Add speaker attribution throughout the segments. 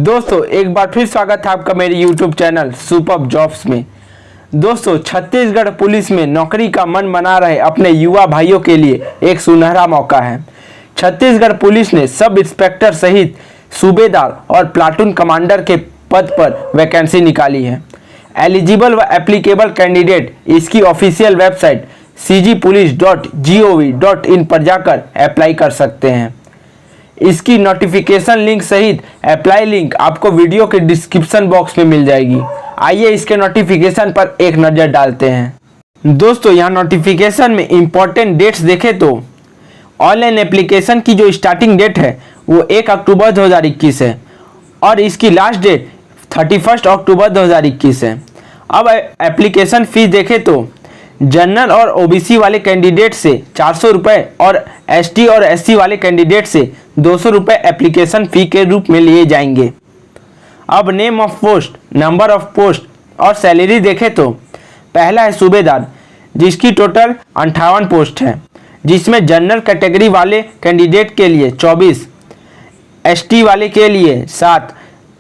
Speaker 1: दोस्तों एक बार फिर स्वागत है आपका मेरे YouTube चैनल सुपर जॉब्स में। दोस्तों छत्तीसगढ़ पुलिस में नौकरी का मन बना रहे अपने युवा भाइयों के लिए एक सुनहरा मौका है। छत्तीसगढ़ पुलिस ने सब इंस्पेक्टर सहित सूबेदार और प्लाटून कमांडर के पद पर वैकेंसी निकाली है। एलिजिबल व एप्लीकेबल कैंडिडेट इसकी ऑफिशियल वेबसाइट cgpolice.gov.in पर जाकर अप्लाई कर सकते हैं। इसकी नोटिफिकेशन लिंक सहित अप्लाई लिंक आपको वीडियो के डिस्क्रिप्शन बॉक्स में मिल जाएगी। आइए इसके नोटिफिकेशन पर एक नज़र डालते हैं। दोस्तों यहाँ नोटिफिकेशन में इम्पोर्टेंट डेट्स देखें तो ऑनलाइन एप्लीकेशन की जो स्टार्टिंग डेट है वो 1 अक्टूबर 2021 है और इसकी लास्ट डेट 31 अक्टूबर 2021 है। अब एप्लीकेशन फ़ीस देखें तो जनरल और ओबीसी वाले कैंडिडेट से 400 रुपये और एसटी और एससी वाले कैंडिडेट से 200 रुपये एप्लीकेशन फ़ी के रूप में लिए जाएंगे। अब name of post, number of post और सैलरी देखें तो पहला है सूबेदार जिसकी टोटल 58 पोस्ट है, जिसमें जनरल कैटेगरी वाले कैंडिडेट के लिए 24, एसटी वाले के लिए 7,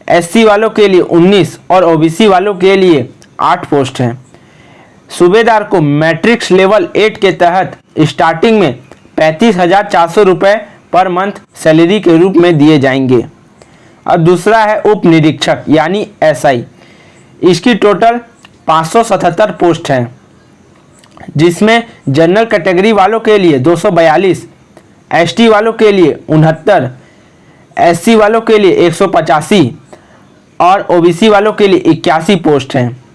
Speaker 1: एससी वालों के लिए 19 और ओबीसी वालों के लिए 8 पोस्ट हैं। सूबेदार को मैट्रिक्स लेवल 8 के तहत स्टार्टिंग में 35,400 रुपये पर मंथ सैलरी के रूप में दिए जाएंगे। और दूसरा है उप निरीक्षक यानी एसआई, इसकी टोटल 577 पोस्ट हैं, जिसमें जनरल कैटेगरी वालों के लिए 242, एसटी वालों के लिए 69, एससी वालों के लिए 185 और ओबीसी वालों के लिए 81 पोस्ट हैं।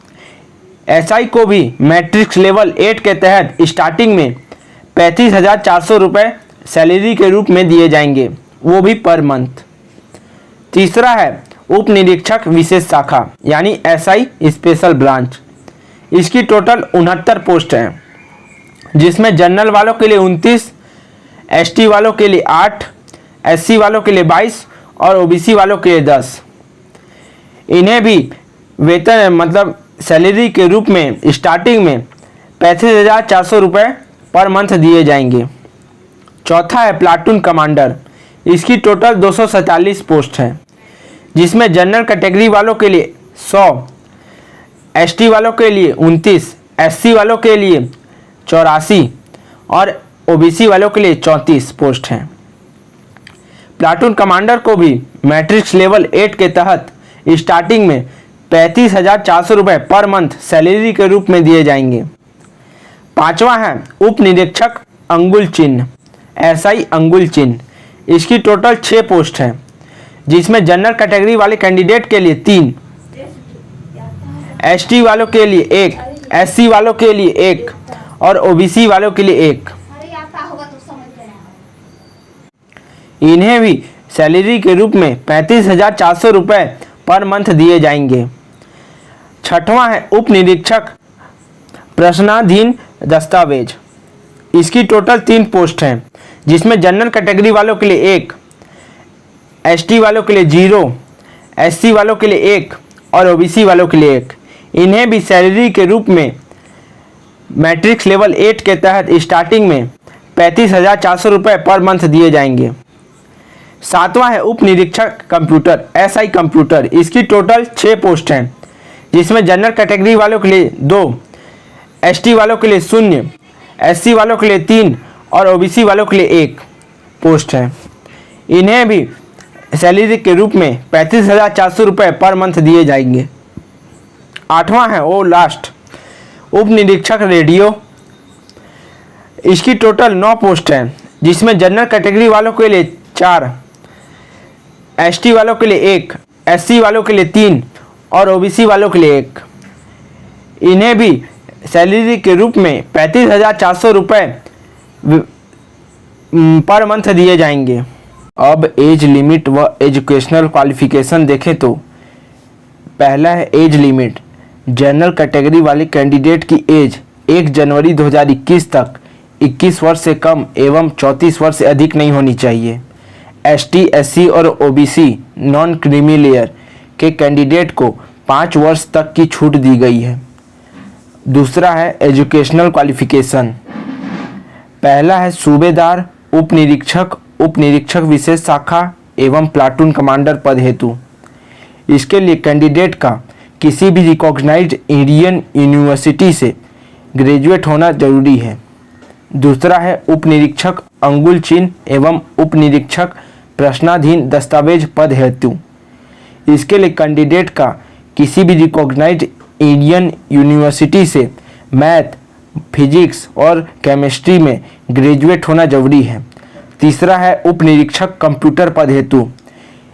Speaker 1: एसआई को भी मैट्रिक्स लेवल 8 के तहत स्टार्टिंग में 35,400 रुपये सैलरी के रूप में दिए जाएंगे, वो भी पर मंथ। तीसरा है उप निरीक्षक विशेष शाखा यानी एसआई स्पेशल ब्रांच, इसकी टोटल 69 पोस्ट हैं, जिसमें जनरल वालों के लिए 29, एसटी वालों के लिए 8, एससी वालों के लिए 22 और ओबीसी वालों के लिए 10। इन्हें भी वेतन मतलब सैलरी के रूप में स्टार्टिंग में 35,400 रुपये पर मंथ दिए जाएंगे। चौथा है प्लाटून कमांडर, इसकी टोटल 247 पोस्ट है, जिसमें जनरल कैटेगरी वालों के लिए 100, एसटी वालों के लिए 29, एससी वालों के लिए 84 और ओबीसी वालों के लिए 34 पोस्ट हैं। प्लाटून कमांडर को भी मैट्रिक्स लेवल 8 के तहत स्टार्टिंग में 35,400 रुपये पर मंथ सैलरी के रूप में दिए जाएंगे। पांचवा है उप निरीक्षक अंगुल चिन्ह एसआई अंगुल चिन्ह, इसकी टोटल 6 पोस्ट है, जिसमें जनरल कैटेगरी वाले कैंडिडेट के लिए 3, एसटी वालों के लिए 1, एससी वालों के लिए 1 और ओबीसी वालों के लिए 1। इन्हें भी सैलरी के रूप में 35,400 रुपये पर मंथ दिए जाएंगे। छठवां है उप निरीक्षक प्रश्नाधीन दस्तावेज, इसकी टोटल 3 पोस्ट हैं, जिसमें जनरल कैटेगरी वालों के लिए 1, एसटी वालों के लिए 0, एससी वालों के लिए 1 और ओबीसी वालों के लिए 1। इन्हें भी सैलरी के रूप में मैट्रिक्स लेवल 8 के तहत स्टार्टिंग में 35,400 रुपये पर मंथ दिए जाएंगे। सातवां है उप निरीक्षक कंप्यूटर एसआई कंप्यूटर, इसकी टोटल 6 पोस्ट हैं, जिसमें जनरल कैटेगरी वालों के लिए 2, एसटी वालों के लिए 0, एससी वालों के लिए 3 और ओबीसी वालों के लिए 1 पोस्ट है। इन्हें भी सैलरी के रूप में 35,400 रुपये पर मंथ दिए जाएंगे। आठवां है वो लास्ट उप निरीक्षक रेडियो, इसकी टोटल 9 पोस्ट है, जिसमें जनरल कैटेगरी वालों के लिए 4, एसटी वालों के लिए 1, एससी वालों के लिए 3 और ओबीसी वालों के लिए 1। इन्हें भी सैलरी के रूप में 35,400 रुपये पर मंथ दिए जाएंगे। अब एज लिमिट व एजुकेशनल क्वालिफिकेशन देखें तो पहला है एज लिमिट, जनरल कैटेगरी वाले कैंडिडेट की एज 1 जनवरी 2021 तक 21 वर्ष से कम एवं 34 वर्ष से अधिक नहीं होनी चाहिए। एसटी, एससी और ओबीसी नॉन क्रीमी लेयर के कैंडिडेट को 5 वर्ष तक की छूट दी गई है। दूसरा है एजुकेशनल क्वालिफिकेशन, पहला है सूबेदार, उप निरीक्षक विशेष शाखा एवं प्लाटून कमांडर पद हेतु इसके लिए कैंडिडेट का किसी भी रिकॉग्नाइज्ड इंडियन यूनिवर्सिटी से ग्रेजुएट होना जरूरी है। दूसरा है उप निरीक्षक अंगुल चिन्ह एवं उप निरीक्षक प्रश्नाधीन दस्तावेज पद हेतु। इसके लिए कैंडिडेट का किसी भी रिकॉग्नाइज्ड इंडियन यूनिवर्सिटी से मैथ, फिजिक्स और केमिस्ट्री में ग्रेजुएट होना जरूरी है। तीसरा है उप निरीक्षक कंप्यूटर पद हेतु।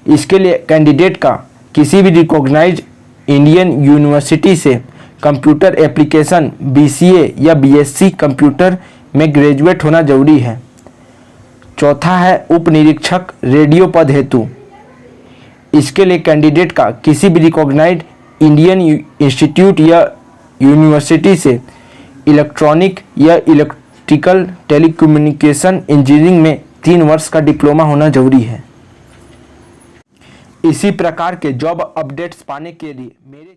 Speaker 1: इसके लिए कैंडिडेट का किसी भी रिकॉग्नाइज्ड इंडियन यूनिवर्सिटी से कंप्यूटर एप्लीकेशन BCA या BSc कंप्यूटर में ग्रेजुएट होना जरूरी है। चौथा है उप निरीक्षक रेडियो पद हेतु। इसके लिए कैंडिडेट का किसी भी रिकॉग्नाइज्ड इंडियन इंस्टीट्यूट या यूनिवर्सिटी से इलेक्ट्रॉनिक या इलेक्ट्रिकल टेलीकम्युनिकेशन इंजीनियरिंग में 3 वर्ष का डिप्लोमा होना जरूरी है। इसी प्रकार के जॉब अपडेट्स पाने के लिए मेरे